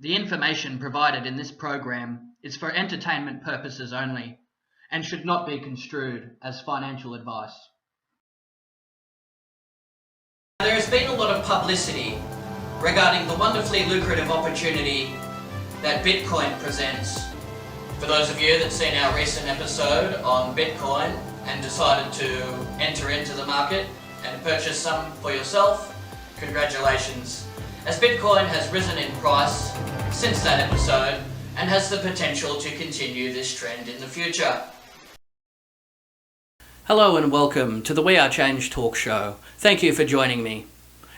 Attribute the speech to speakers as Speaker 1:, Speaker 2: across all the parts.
Speaker 1: The information provided in this program is for entertainment purposes only and should not be construed as financial advice.
Speaker 2: There has been a lot of publicity regarding the wonderfully lucrative opportunity that Bitcoin presents. For those of you that's seen our recent episode on Bitcoin and decided to enter into the market and purchase some for yourself, congratulations, as Bitcoin has risen in price since that episode and has the potential to continue this trend in the future. Hello and welcome to the We Are Change talk show. Thank you for joining me.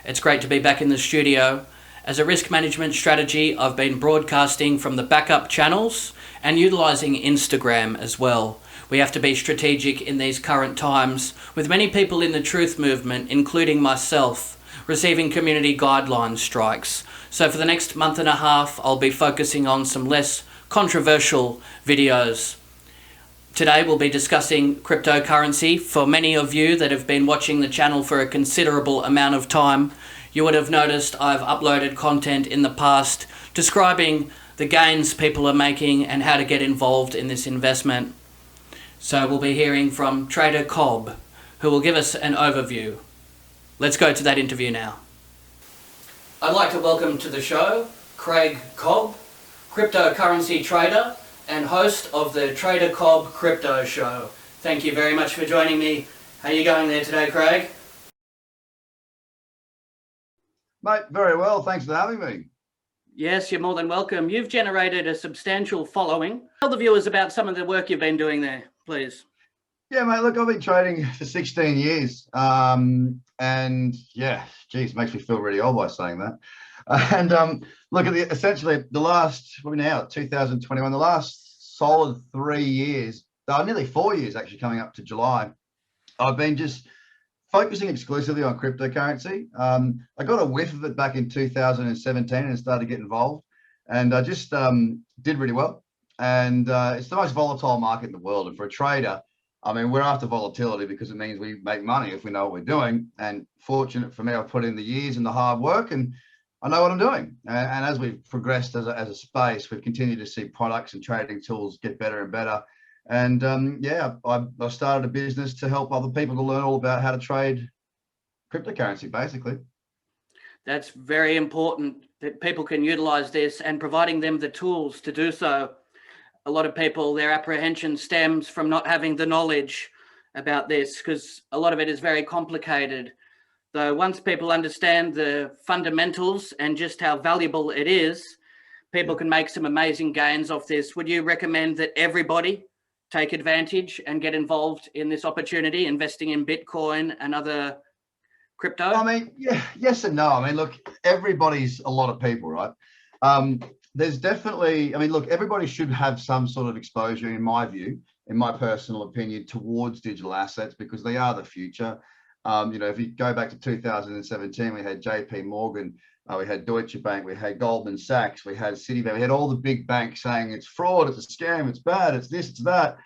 Speaker 2: It's great to be back in the studio. As a risk management strategy, I've been broadcasting from the backup channels and utilising Instagram as well. We have to be strategic in these current times, with many people in the truth movement, including myself, receiving community guideline strikes. So for the next month and a half, I'll be focusing on some less controversial videos. Today we'll be discussing cryptocurrency. For many of you that have been watching the channel for a considerable amount of time, you would have noticed I've uploaded content in the past describing the gains people are making and how to get involved in this investment. So we'll be hearing from Trader Cobb, who will give us an overview. Let's go to that interview now. I'd like to welcome to the show Craig Cobb, cryptocurrency trader and host of the Trader Cobb Crypto Show. Thank you very much for joining me. How are you going there today, Craig?
Speaker 3: Mate, very well. Thanks for having me.
Speaker 1: Yes, you're more than welcome. You've generated a substantial following. Tell the viewers about some of the work you've been doing there, please.
Speaker 3: Yeah, mate, look, I've been trading for 16 years. And yeah, geez, makes me feel really old by saying that. And look, at essentially the last, what are we now, 2021, the last solid 3 years, nearly 4 years actually, coming up to July, I've been just focusing exclusively on cryptocurrency. I got a whiff of it back in 2017 and started to get involved, and I just did really well. And it's the most volatile market in the world. And for a trader, I mean, we're after volatility because it means we make money if we know what we're doing. And fortunate for me, I've put in the years and the hard work, and I know what I'm doing. And as we've progressed as a space, we've continued to see products and trading tools get better and better. And yeah, I started a business to help other people to learn all about how to trade cryptocurrency, basically.
Speaker 1: That's very important that people can utilize this, and providing them the tools to do so. A lot of people, their apprehension stems from not having the knowledge about this, because a lot of it is very complicated. Though once people understand the fundamentals and just how valuable it is, people can make some amazing gains off this. Would you recommend that everybody take advantage and get involved in this opportunity, investing in Bitcoin and other crypto?
Speaker 3: I mean, yeah, yes and no. I mean, look, everybody's a lot of people, right? There's definitely, I mean, look, everybody should have some sort of exposure, in my view, in my personal opinion, towards digital assets, because they are the future. You know, if you go back to 2017, we had JP Morgan, we had Deutsche Bank, we had Goldman Sachs, we had Citibank, we had all the big banks saying it's fraud, it's a scam, it's bad, it's this, it's that.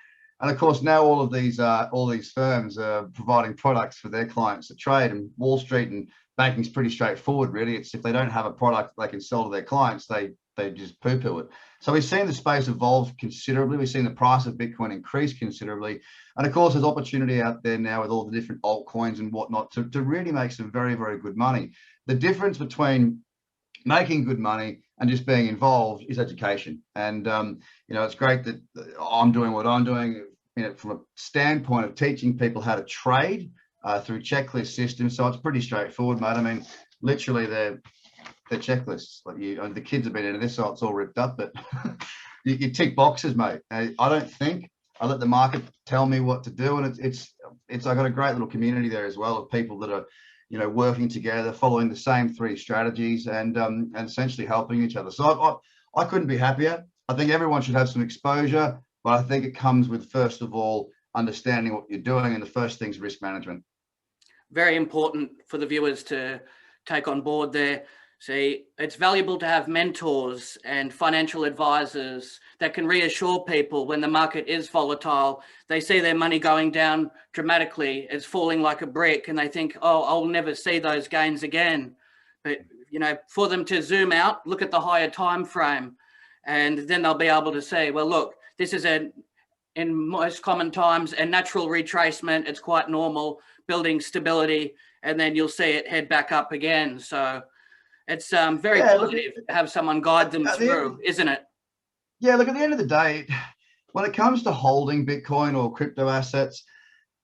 Speaker 3: And of course, now all these firms are providing products for their clients to trade, and Wall Street and banking is pretty straightforward, really. It's if they don't have a product they can sell to their clients, they just poo-poo it. So we've seen the space evolve considerably. We've seen the price of Bitcoin increase considerably. And of course, there's opportunity out there now with all the different altcoins and whatnot to really make some very, very good money. The difference between making good money and just being involved is education. And, you know, it's great that I'm doing what I'm doing, you know, from a standpoint of teaching people how to trade through checklist systems. So it's pretty straightforward, mate. I mean, literally they're checklists. Like the kids have been into this, so it's all ripped up, but you tick boxes, mate. I don't think. I let the market tell me what to do, and it's I got a great little community there as well of people that are, you know, working together, following the same 3 strategies, and essentially helping each other. So I couldn't be happier. I think everyone should have some exposure, but I think it comes with, first of all, understanding what you're doing, and the first thing is risk management.
Speaker 1: Very important for the viewers to take on board there. See, it's valuable to have mentors and financial advisors that can reassure people when the market is volatile. They see their money going down dramatically, it's falling like a brick, and they think, oh, I'll never see those gains again. But for them to zoom out, look at the higher time frame, and then they'll be able to say, well, look, this is in most common times a natural retracement. It's quite normal, building stability, and then you'll see it head back up again. So it's very positive to have someone guide them through, isn't it?
Speaker 3: Yeah, look, at the end of the day, when it comes to holding Bitcoin or crypto assets,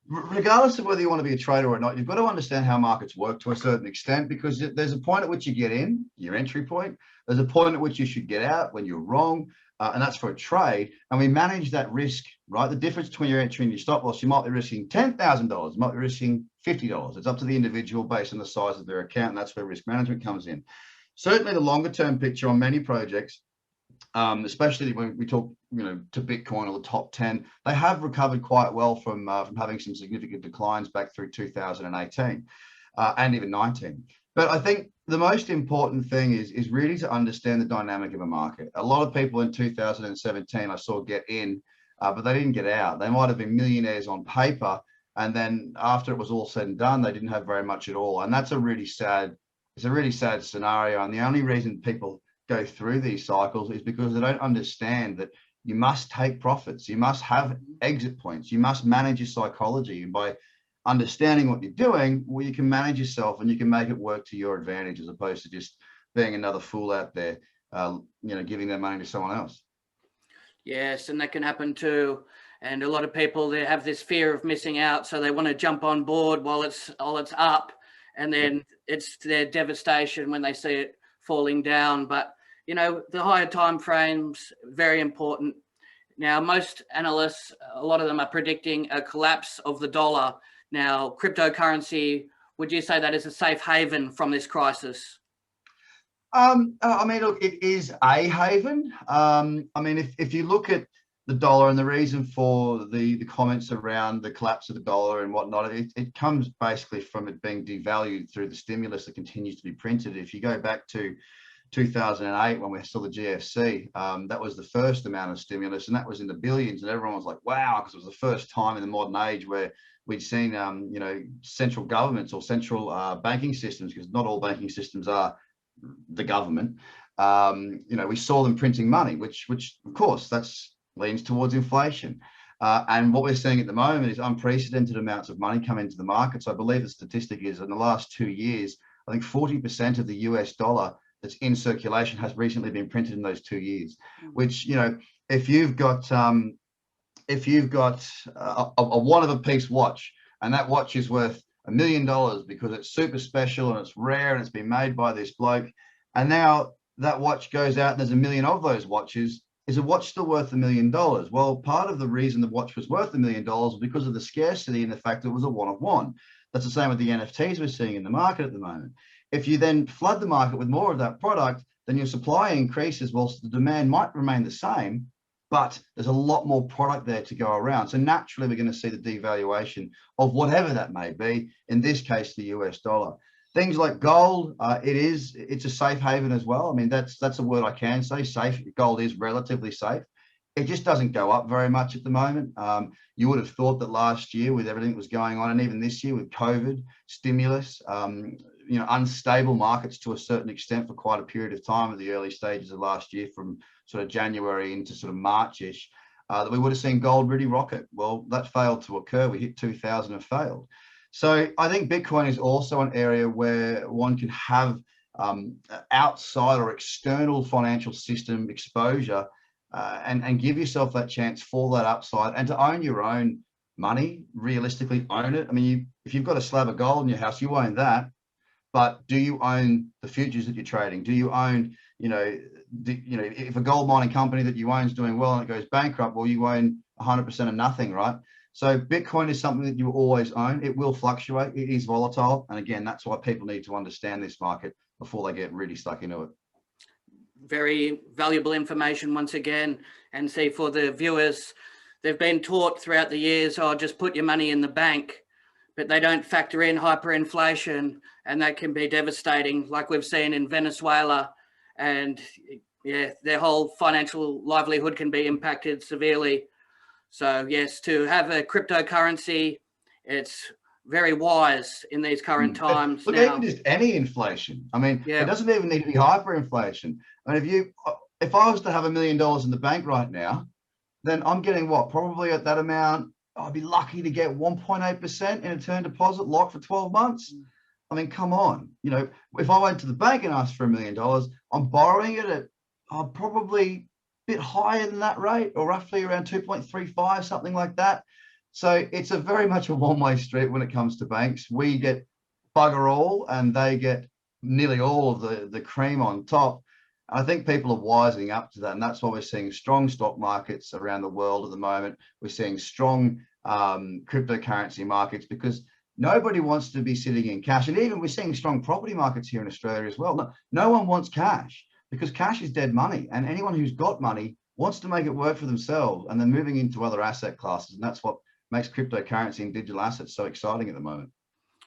Speaker 3: regardless of whether you want to be a trader or not, you've got to understand how markets work to a certain extent, because there's a point at which you get in, your entry point. There's a point at which you should get out when you're wrong, and that's for a trade. And we manage that risk, right? The difference between your entry and your stop loss, you might be risking $10,000, you might be risking $50. It's up to the individual based on the size of their account, and that's where risk management comes in. Certainly the longer term picture on many projects, especially when we talk, to Bitcoin or the top 10, they have recovered quite well from having some significant declines back through 2018 and even 19. But I think the most important thing is really to understand the dynamic of a market. A lot of people in 2017 I saw get in, but they didn't get out. They might have been millionaires on paper, and then after it was all said and done, they didn't have very much at all. And that's a really sad scenario. And the only reason people go through these cycles is because they don't understand that you must take profits, you must have exit points, you must manage your psychology. And by understanding what you're doing, well, you can manage yourself and you can make it work to your advantage, as opposed to just being another fool out there, giving their money to someone else.
Speaker 1: Yes, and that can happen too. And a lot of people, they have this fear of missing out, so they want to jump on board while it's up, and then it's their devastation when they see it falling down. But the higher time frames, very important. Now, most analysts, a lot of them are predicting a collapse of the dollar. Now, cryptocurrency, would you say that is a safe haven from this crisis?
Speaker 3: Look, it is a haven. If you look at the dollar and the reason for the comments around the collapse of the dollar and whatnot, it comes basically from it being devalued through the stimulus that continues to be printed. If you go back to 2008, when we saw the GFC, that was the first amount of stimulus, and that was in the billions, and everyone was like, wow, because it was the first time in the modern age where we'd seen central governments or central banking systems, because not all banking systems are the government, we saw them printing money, which of course that's leans towards inflation. And what we're seeing at the moment is unprecedented amounts of money come into the market. So I believe the statistic is in the last 2 years, I think 40% of the US dollar that's in circulation has recently been printed in those 2 years, which, if you've got a one of a piece watch, and that watch is worth $1 million because it's super special and it's rare and it's been made by this bloke, and now that watch goes out and there's 1 million of those watches, is a watch still worth $1 million? Well, part of the reason the watch was worth $1 million was because of the scarcity and the fact that it was a one of one. That's the same with the NFTs we're seeing in the market at the moment. If you then flood the market with more of that product, then your supply increases whilst the demand might remain the same, but there's a lot more product there to go around. So naturally, we're going to see the devaluation of whatever that may be, in this case, the US dollar. Things like gold, it's a safe haven as well. I mean, that's a word I can say, safe. Gold is relatively safe. It just doesn't go up very much at the moment. You would have thought that last year, with everything that was going on, and even this year with COVID, stimulus, unstable markets to a certain extent for quite a period of time at the early stages of last year, from sort of January into sort of March-ish, that we would have seen gold really rocket. Well, that failed to occur. We hit 2000 and failed. So I think Bitcoin is also an area where one can have outside or external financial system exposure, and give yourself that chance for that upside, and to own your own money, realistically own it. I mean, if you've got a slab of gold in your house, you own that, but do you own the futures that you're trading? Do you own, if a gold mining company that you own is doing well and it goes bankrupt, well, you own 100% of nothing, right? So Bitcoin is something that you always own. It will fluctuate. It is volatile. And again, that's why people need to understand this market before they get really stuck into it.
Speaker 1: Very valuable information once again. And see, for the viewers, they've been taught throughout the years, just put your money in the bank, but they don't factor in hyperinflation, and that can be devastating, like we've seen in Venezuela. And yeah, their whole financial livelihood can be impacted severely. So yes, to have a cryptocurrency, it's very wise in these current times
Speaker 3: Look,
Speaker 1: now.
Speaker 3: even just any inflation. I mean,
Speaker 1: Yeah.
Speaker 3: it doesn't even need to be hyperinflation. I mean, if I was to have $1 million in the bank right now, then I'm getting what? Probably at that amount, I'd be lucky to get 1.8% in a term deposit locked for 12 months. I mean, come on. You know, if I went to the bank and asked for $1 million, I'm borrowing it at probably a bit higher than that rate, or roughly around 2.35, something like that. So it's a very much a one-way street when it comes to banks. We get bugger all, and they get nearly all of the cream on top. I think people are wising up to that, and that's why we're seeing strong stock markets around the world at the moment. We're seeing strong cryptocurrency markets because nobody wants to be sitting in cash. And even we're seeing strong property markets here in Australia as well. No one wants cash because cash is dead money, and anyone who's got money wants to make it work for themselves, and then moving into other asset classes. And that's what makes cryptocurrency and digital assets so exciting at the moment.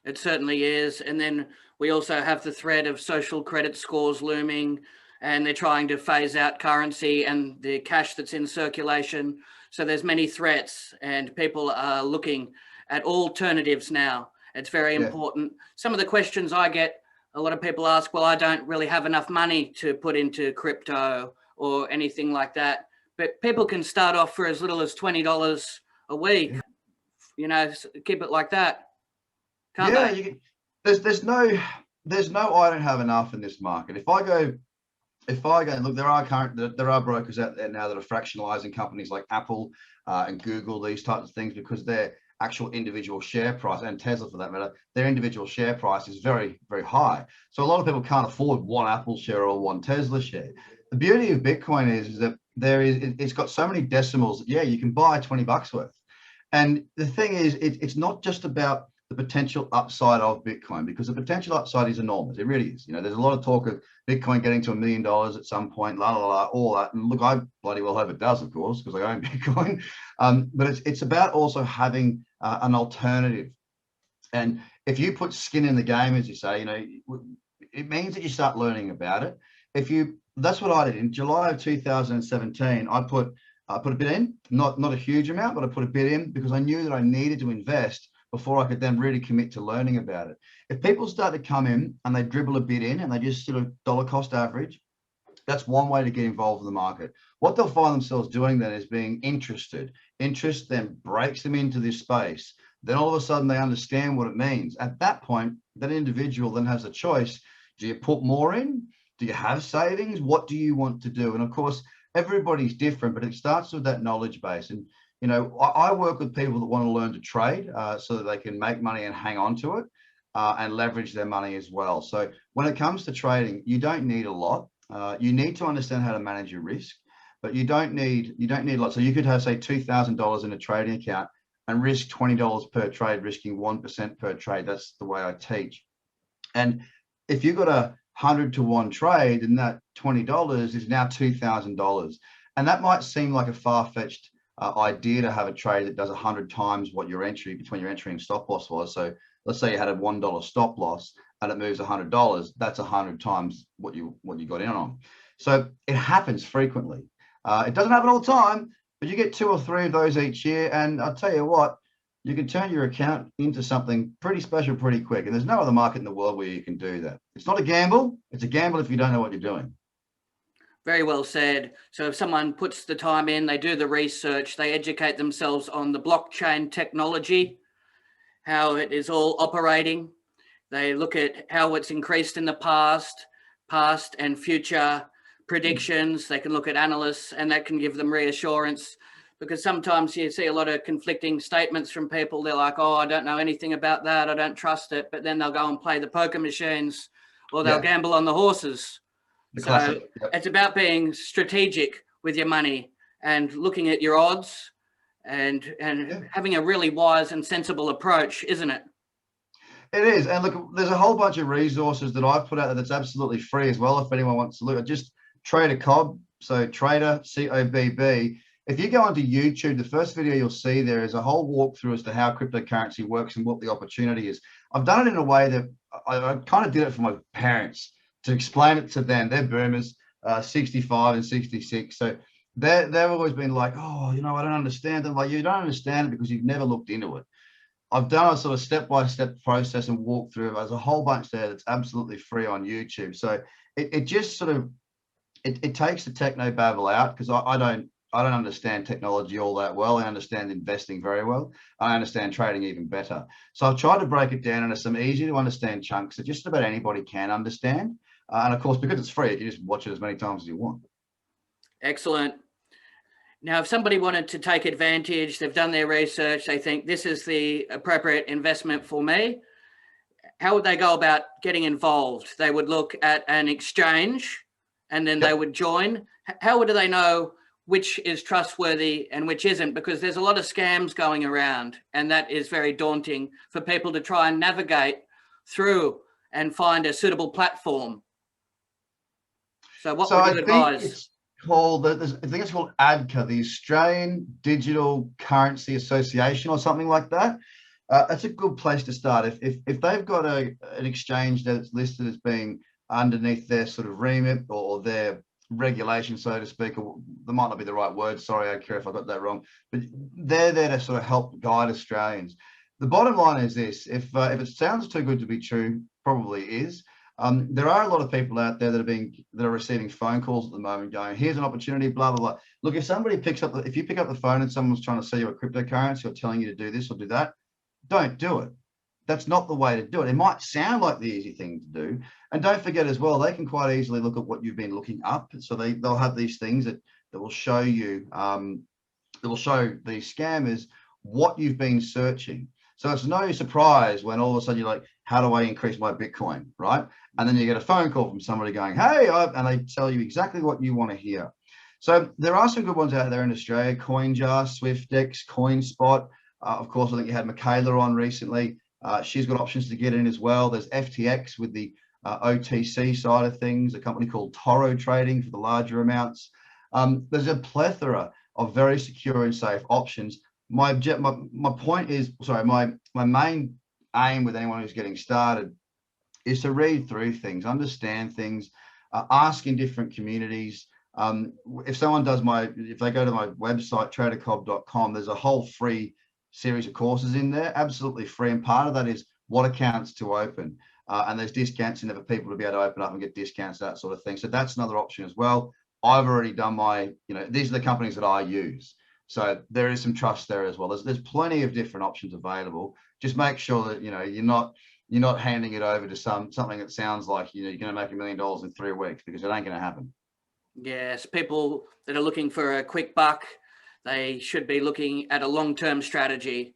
Speaker 1: It certainly is. And then we also have the threat of social credit scores looming, and they're trying to phase out currency and the cash that's in circulation. So there's many threats, and people are looking at alternatives now. It's very important. Some of the questions I get, a lot of people ask, well, I don't really have enough money to put into crypto or anything like that. But people can start off for as little as $20 a week, you know, keep it like that. Can't they?
Speaker 3: There's no I don't have enough in this market. If I go and look, there are brokers out there now that are fractionalizing companies like Apple and Google, these types of things, because their actual individual share price, and Tesla for that matter, their individual share price is very, very high. So a lot of people can't afford one Apple share or one Tesla share. The beauty of Bitcoin is that it's got so many decimals that, you can buy $20 worth. And the thing is, it's not just about the potential upside of Bitcoin, because the potential upside is enormous. It really is. You know, there's a lot of talk of Bitcoin getting to $1 million at some point, all that. And look, I bloody well hope it does, of course, because I own Bitcoin. But it's about also having an alternative. And if you put skin in the game, as you say, you know, it means that you start learning about it. That's what I did in July of 2017. I put a bit in, not a huge amount, but I put a bit in because I knew that I needed to invest before I could then really commit to learning about it. If people start to come in and they dribble a bit in and they just sort of dollar cost average, that's one way to get involved in the market. What they'll find themselves doing then is being interested. Interest then breaks them into this space. Then all of a sudden they understand what it means. At that point, that individual then has a choice. Do you put more in? Do you have savings? What do you want to do? And of course, everybody's different, but it starts with that knowledge base. And you know, I work with people that want to learn to trade so that they can make money and hang on to it and leverage their money as well. So when it comes to trading, you don't need a lot. You need to understand how to manage your risk, but you don't need a lot. So you could have, say, $2,000 in a trading account and risk $20 per trade, risking 1% per trade. That's the way I teach. And if you've got a 100 to 1 trade, then that $20 is now $2,000. And that might seem like a far-fetched idea to have a trade that does 100 times what your entry between your entry and stop loss was. So let's say you had a $1 stop loss and it moves $100. That's 100 times what you got in on. So it happens frequently. It doesn't happen all the time, but you get 2 or 3 of those each year. And I'll tell you what, you can turn your account into something pretty special pretty quick. And there's no other market in the world where you can do that. It's not a gamble. It's a gamble if you don't know what you're doing.
Speaker 1: Very well said. So if someone puts the time in, they do the research, they educate themselves on the blockchain technology, how it is all operating. They look at how it's increased in the past and future predictions. They can look at analysts, and that can give them reassurance, because sometimes you see a lot of conflicting statements from people. They're like, oh, I don't know anything about that. I don't trust it. But then they'll go and play the poker machines, or they'll gamble on the horses. So it's about being strategic with your money and looking at your odds and having a really wise and sensible approach, isn't it?
Speaker 3: It is. And look, there's a whole bunch of resources that I've put out there that's absolutely free as well. If anyone wants to look at just TraderCobb, so Trader, C-O-B-B. If you go onto YouTube, the first video you'll see there is a whole walkthrough as to how cryptocurrency works and what the opportunity is. I've done it in a way that I kind of did it for my parents to explain it to them. They're boomers, 65 and 66. So they've always been like, oh, you know, I don't understand. I'm like, you don't understand it because you've never looked into it. I've done a sort of step-by-step process and walk through. There's a whole bunch there that's absolutely free on YouTube. So it just sort of it takes the techno babble out, because I don't understand technology all that well. I understand investing very well. I understand trading even better. So I've tried to break it down into some easy to understand chunks that just about anybody can understand. And of course, because it's free, you can just watch it as many times as you want.
Speaker 1: Excellent. Now, if somebody wanted to take advantage, they've done their research, they think this is the appropriate investment for me, how would they go about getting involved? They would look at an exchange and then they would join. How would they know which is trustworthy and which isn't? Because there's a lot of scams going around, and that is very daunting for people to try and navigate through and find a suitable platform. So what would you advise?
Speaker 3: It's called, I think it's called ADCA, the Australian Digital Currency Association or something like that. That's a good place to start. If they've got an exchange that's listed as being underneath their sort of remit or their regulation, so to speak, or that might not be the right word. Sorry, I care if I got that wrong, but they're there to sort of help guide Australians. The bottom line is this: if it sounds too good to be true, probably is. There are a lot of people out there that are receiving phone calls at the moment going, here's an opportunity, blah, blah, blah. Look, if you pick up the phone and someone's trying to sell you a cryptocurrency or telling you to do this or do that, don't do it. That's not the way to do it. It might sound like the easy thing to do. And don't forget as well, they can quite easily look at what you've been looking up. So they'll have these things that will show you, that will show the scammers what you've been searching. So it's no surprise when all of a sudden you're like, how do I increase my Bitcoin, right? And then you get a phone call from somebody going, hey, and they tell you exactly what you want to hear. So there are some good ones out there in Australia: CoinJar, SwiftX, CoinSpot. Of course, I think you had Michaela on recently. She's got options to get in as well. There's FTX with the OTC side of things, a company called Toro Trading for the larger amounts. There's a plethora of very secure and safe options. My point is, sorry, my main aim with anyone who's getting started is to read through things, understand things, ask in different communities. If they go to my website, tradercobb.com, there's a whole free series of courses in there, absolutely free. And part of that is what accounts to open. And there's discounts in there for people to be able to open up and get discounts, that sort of thing. So that's another option as well. I've already done these are the companies that I use. So there is some trust there as well. There's plenty of different options available. Just make sure that, you're not handing it over to something that sounds like, you're going to make $1 million in 3 weeks, because it ain't going to happen.
Speaker 1: Yes, people that are looking for a quick buck, they should be looking at a long-term strategy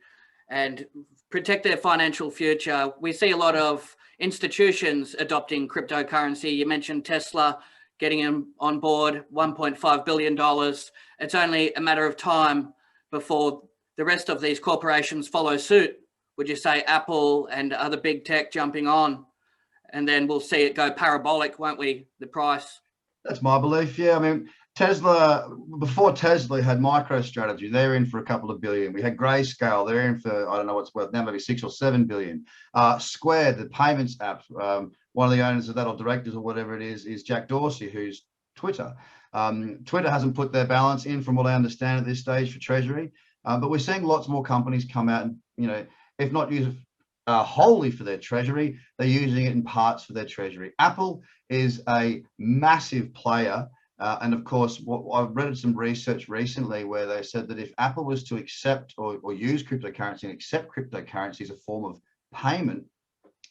Speaker 1: and protect their financial future. We see a lot of institutions adopting cryptocurrency. You mentioned Tesla getting them on board, $1.5 billion. It's only a matter of time before the rest of these corporations follow suit. Would you say Apple and other big tech jumping on? And then we'll see it go parabolic, won't we, the price?
Speaker 3: That's my belief. Yeah, I mean, Tesla, before Tesla had MicroStrategy, they're in for a couple of billion. We had Grayscale, they're in for, I don't know what's worth now, maybe 6 or 7 billion. Square, the payments app, one of the owners of that, or directors or whatever it is Jack Dorsey, who's Twitter. Twitter hasn't put their balance in, from what I understand at this stage, for Treasury. But we're seeing lots more companies come out and, if not use it wholly for their treasury, they're using it in parts for their treasury. Apple is a massive player. And of course, I've read some research recently where they said that if Apple was to accept or use cryptocurrency and accept cryptocurrency as a form of payment,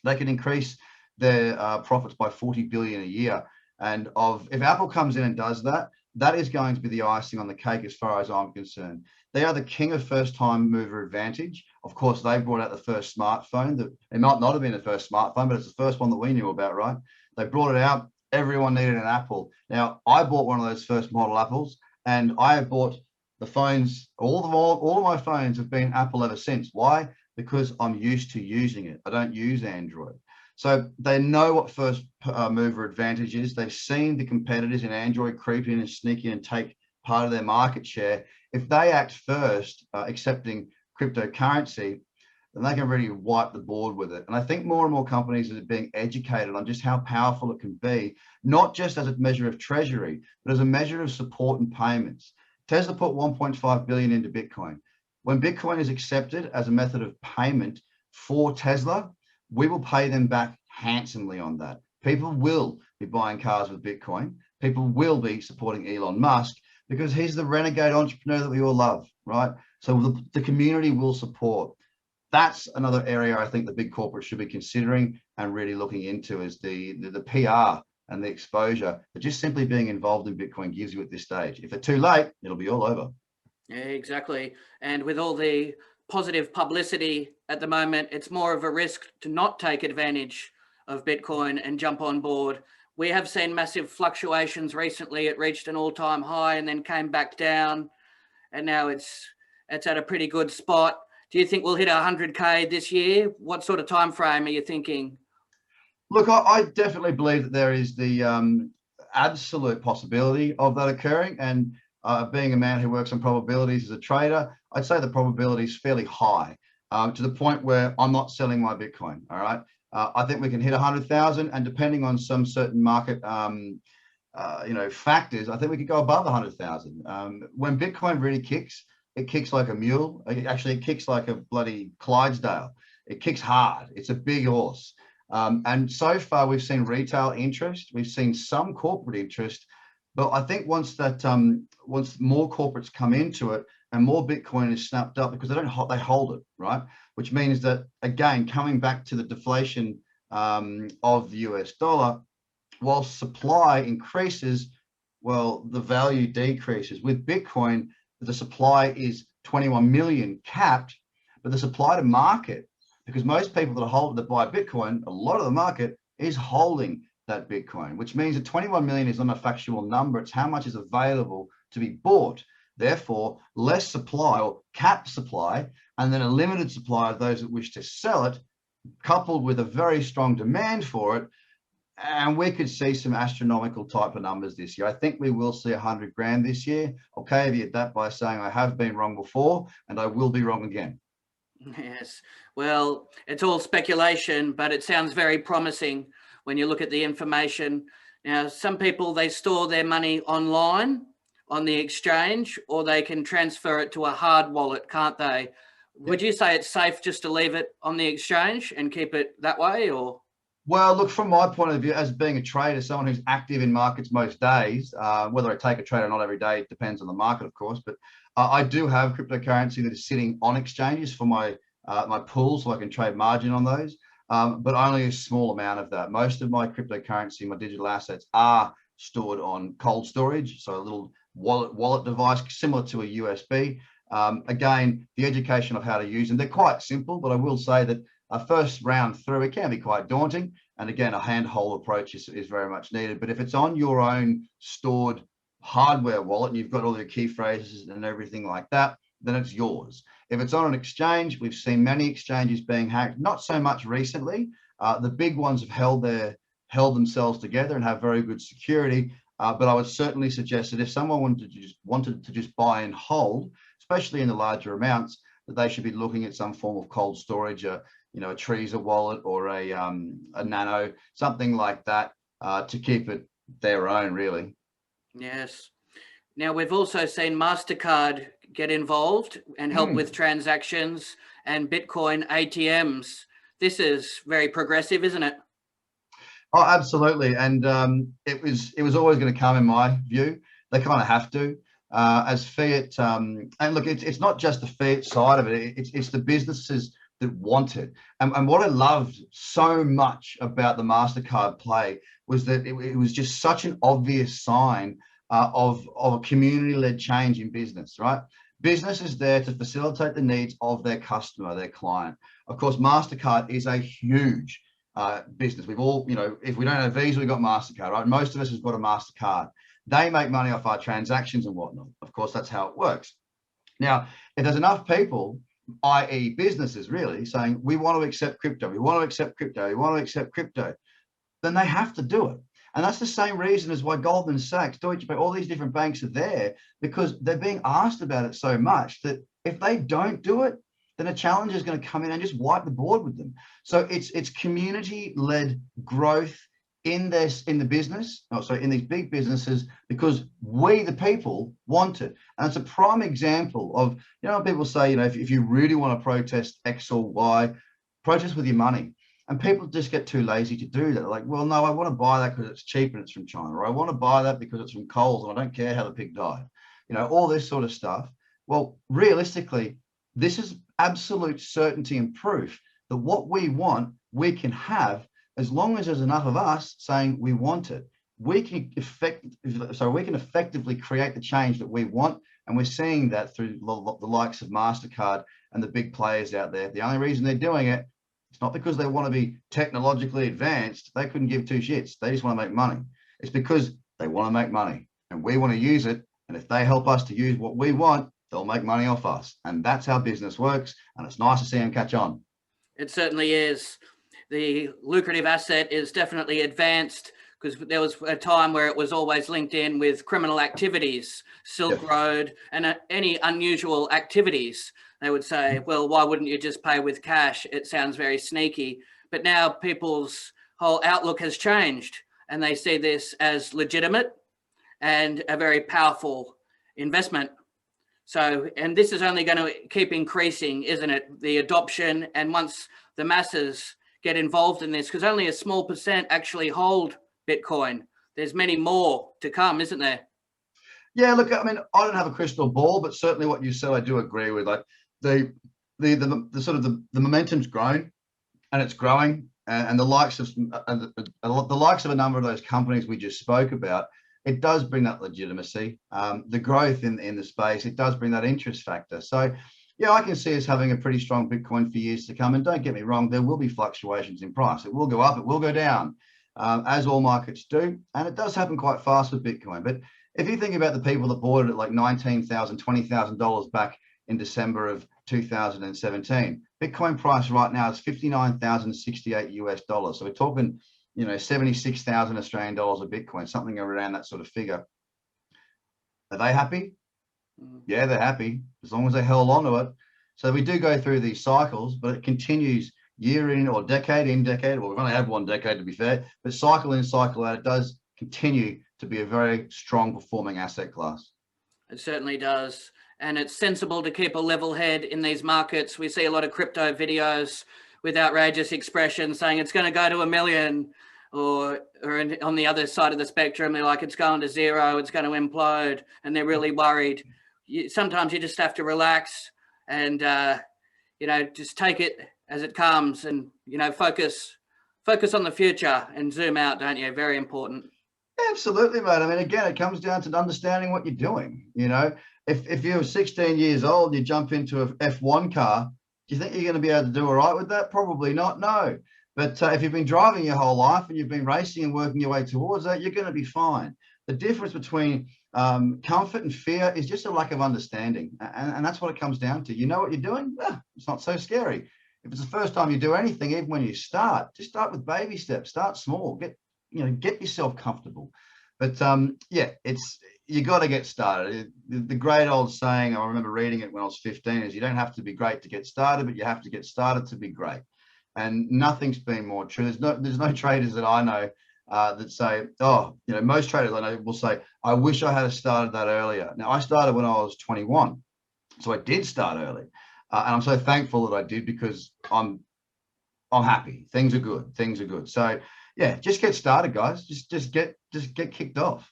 Speaker 3: they could increase their profits by 40 billion a year. And if Apple comes in and does that, that is going to be the icing on the cake as far as I'm concerned. They are the king of first-time mover advantage. Of course, they brought out the first smartphone. It might not have been the first smartphone, but it's the first one that we knew about, right? They brought it out. Everyone needed an Apple. Now, I bought one of those first model Apples, and I have bought the phones. All of my phones have been Apple ever since. Why? Because I'm used to using it. I don't use Android. So they know what first mover advantage is. They've seen the competitors in Android creep in and sneak in and take part of their market share. If they act first, accepting cryptocurrency, then they can really wipe the board with it. And I think more and more companies are being educated on just how powerful it can be, not just as a measure of treasury, but as a measure of support and payments. Tesla put 1.5 billion into Bitcoin. When Bitcoin is accepted as a method of payment for Tesla, we will pay them back handsomely on that. People will be buying cars with Bitcoin. People will be supporting Elon Musk because he's the renegade entrepreneur that we all love, right? So the community will support. That's another area I think the big corporates should be considering and really looking into, is the PR and the exposure that just simply being involved in Bitcoin gives you at this stage. If they're too late, it'll be all over.
Speaker 1: Yeah, exactly. And with all the positive publicity at the moment, it's more of a risk to not take advantage of Bitcoin and jump on board. We have seen massive fluctuations recently. It reached an all-time high and then came back down, and now it's at a pretty good spot. Do you think we'll hit 100K this year? What sort of time frame are you thinking?
Speaker 3: Look, I definitely believe that there is the absolute possibility of that occurring. And being a man who works on probabilities as a trader, I'd say the probability is fairly high, to the point where I'm not selling my Bitcoin. All right. I think we can hit 100,000, and depending on some certain market, factors, I think we could go above 100,000. When Bitcoin really kicks, it kicks like a mule. Actually, it kicks like a bloody Clydesdale. It kicks hard. It's a big horse. And so far, we've seen retail interest. We've seen some corporate interest. But I think once more corporates come into it and more Bitcoin is snapped up, because they hold it, right? Which means that, again, coming back to the deflation of the US dollar, while supply increases, well, the value decreases. With Bitcoin, the supply is 21 million capped, but the supply to market, because most people that buy Bitcoin, a lot of the market is holding that Bitcoin, which means that 21 million is not a factual number. It's how much is available to be bought. Therefore, less supply or capped supply, and then a limited supply of those that wish to sell it, coupled with a very strong demand for it. And we could see some astronomical type of numbers this year. I think we will see 100 grand this year. I'll caveat that by saying I have been wrong before, and I will be wrong again.
Speaker 1: Yes. Well, it's all speculation, but it sounds very promising when you look at the information. Now, some people, they store their money online on the exchange, or they can transfer it to a hard wallet, can't they? Would you say it's safe just to leave it on the exchange and keep it that way, or?
Speaker 3: Well, look, from my point of view, as being a trader, someone who's active in markets most days, whether I take a trade or not every day, it depends on the market, of course. But I do have cryptocurrency that is sitting on exchanges for my pool, so I can trade margin on those, but only a small amount of that. Most of my cryptocurrency, my digital assets, are stored on cold storage, so a little wallet device similar to a USB. Again, the education of how to use them, they're quite simple, but I will say that first round through, it can be quite daunting. And again, a handhold approach is very much needed. But if it's on your own stored hardware wallet and you've got all your key phrases and everything like that, then it's yours. If it's on an exchange, we've seen many exchanges being hacked, not so much recently. The big ones have held themselves together and have very good security. But I would certainly suggest that if someone wanted to just buy and hold, especially in the larger amounts, that they should be looking at some form of cold storage, a Trezor wallet or a Nano, something like that, to keep it their own, really.
Speaker 1: Yes. Now, we've also seen MasterCard get involved and help with transactions and Bitcoin ATMs. This is very progressive, isn't it?
Speaker 3: Oh, absolutely. And it was always going to come, in my view. They kind of have to. As fiat, and look, it's not just the fiat side of it. It's the businesses that want it. And what I loved so much about the MasterCard play was that it was just such an obvious sign of a community-led change in business, right? Business is there to facilitate the needs of their customer, their client. Of course, MasterCard is a huge business. We've all, if we don't have Visa, we've got MasterCard, right? Most of us have got a MasterCard. They make money off our transactions and whatnot. Of course, that's how it works. Now, if there's enough people, i.e. businesses, really saying, we want to accept crypto, we want to accept crypto, we want to accept crypto, then they have to do it. And that's the same reason as why Goldman Sachs, Deutsche Bank, all these different banks are there, because they're being asked about it so much that if they don't do it, then a challenger is going to come in and just wipe the board with them. So it's community-led growth in the business, in these big businesses, because we, the people, want it. And it's a prime example of, people say, if you really want to protest X or Y, protest with your money. And people just get too lazy to do that. They're like, well, no, I want to buy that because it's cheap and it's from China, or I want to buy that because it's from Coles and I don't care how the pig died. All this sort of stuff. Well, realistically, this is absolute certainty and proof that what we want, we can have, as long as there's enough of us saying we want it. We can effectively create the change that we want, and we're seeing that through the likes of MasterCard and the big players out there. The only reason they're doing it, it's not because they want to be technologically advanced. They couldn't give two shits. They just want to make money. It's because they want to make money, and we want to use it. And if they help us to use what we want, they'll make money off us. And that's how business works. And it's nice to see them catch on.
Speaker 1: It certainly is. The lucrative asset is definitely advanced, because there was a time where it was always linked in with criminal activities, Silk Road, and any unusual activities. They would say, well, why wouldn't you just pay with cash? It sounds very sneaky. But now people's whole outlook has changed, and they see this as legitimate and a very powerful investment. So, and this is only going to keep increasing, isn't it? The adoption, and once the masses get involved in this, because only a small percent actually hold Bitcoin. There's many more to come, isn't there?
Speaker 3: Yeah, look, I mean, I don't have a crystal ball, but certainly what you said, I do agree with. Like the sort of the momentum's grown, and it's growing, and the likes of a number of those companies we just spoke about, it does bring that legitimacy, the growth in the space. It does bring that interest factor. So, yeah, I can see us having a pretty strong Bitcoin for years to come. And don't get me wrong, there will be fluctuations in price. It will go up, it will go down, as all markets do. And it does happen quite fast with Bitcoin. But if you think about the people that bought it at like $19,000, $20,000 back in December of 2017, Bitcoin price right now is 59,068 US dollars. So we're talking, 76,000 Australian dollars of Bitcoin, something around that sort of figure. Are they happy? Yeah, they're happy, as long as they held on to it. So we do go through these cycles, but it continues year in or decade in decade. Well, we've only had one decade, to be fair, but cycle in, cycle out, it does continue to be a very strong performing asset class.
Speaker 1: It certainly does. And it's sensible to keep a level head in these markets. We see a lot of crypto videos with outrageous expressions saying it's going to go to 1 million, or on the other side of the spectrum, they're like, it's going to zero, it's going to implode, and they're really worried. Sometimes you just have to relax and, just take it as it comes, and, focus on the future and zoom out, don't you? Very important.
Speaker 3: Absolutely, mate. I mean, again, it comes down to understanding what you're doing. If you're 16 years old, you jump into an F1 car, do you think you're going to be able to do all right with that? Probably not, no. But if you've been driving your whole life and you've been racing and working your way towards that, you're going to be fine. The difference between comfort and fear is just a lack of understanding. And that's what it comes down to. You know what you're doing? It's not so scary. If it's the first time you do anything, even when you start, just start with baby steps, start small, get yourself comfortable. But you got to get started. The great old saying, I remember reading it when I was 15, is you don't have to be great to get started, but you have to get started to be great. And nothing's been more true. There's no traders that I know that say, most traders I know will say, I wish I had started that earlier. Now, I started when I was 21, so I did start early, and I'm so thankful that I did, because I'm happy. Things are good. So yeah, just get started, guys. Just get kicked off.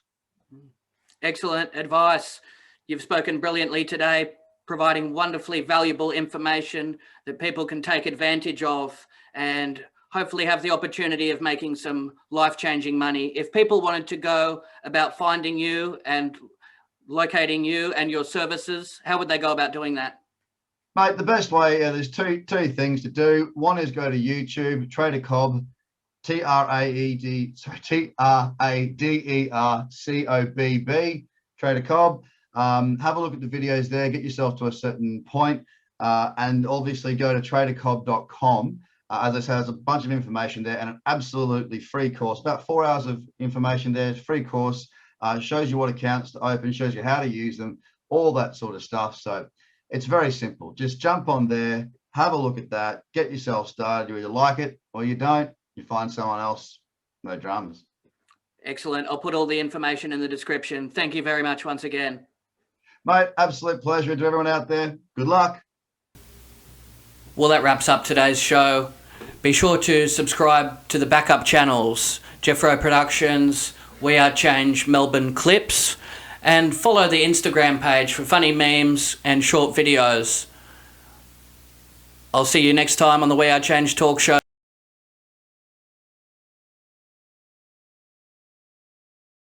Speaker 1: Excellent advice. You've spoken brilliantly today, providing wonderfully valuable information that people can take advantage of and hopefully have the opportunity of making some life-changing money. If people wanted to go about finding you and locating you and your services, how would they go about doing that?
Speaker 3: Mate, the best way, there's two things to do. One is go to YouTube, TraderCobb, TraderCobb, TraderCobb. Have a look at the videos there, get yourself to a certain point, and obviously go to tradercobb.com. As I said, there's a bunch of information there, and an absolutely free course, about 4 hours of information there. It's a free course, shows you what accounts to open, shows you how to use them, all that sort of stuff. So it's very simple. Just jump on there, have a look at that, get yourself started. You either like it or you don't. You find someone else, No dramas.
Speaker 1: Excellent. I'll put all the information in the description. Thank you very much once again.
Speaker 3: Mate, absolute pleasure. To everyone out there, good luck.
Speaker 2: Well, that wraps up today's show. Be sure to subscribe to the backup channels, Jeffrow Productions, We Are Change Melbourne Clips, and follow the Instagram page for funny memes and short videos. I'll see you next time on the We Are Change Talk Show.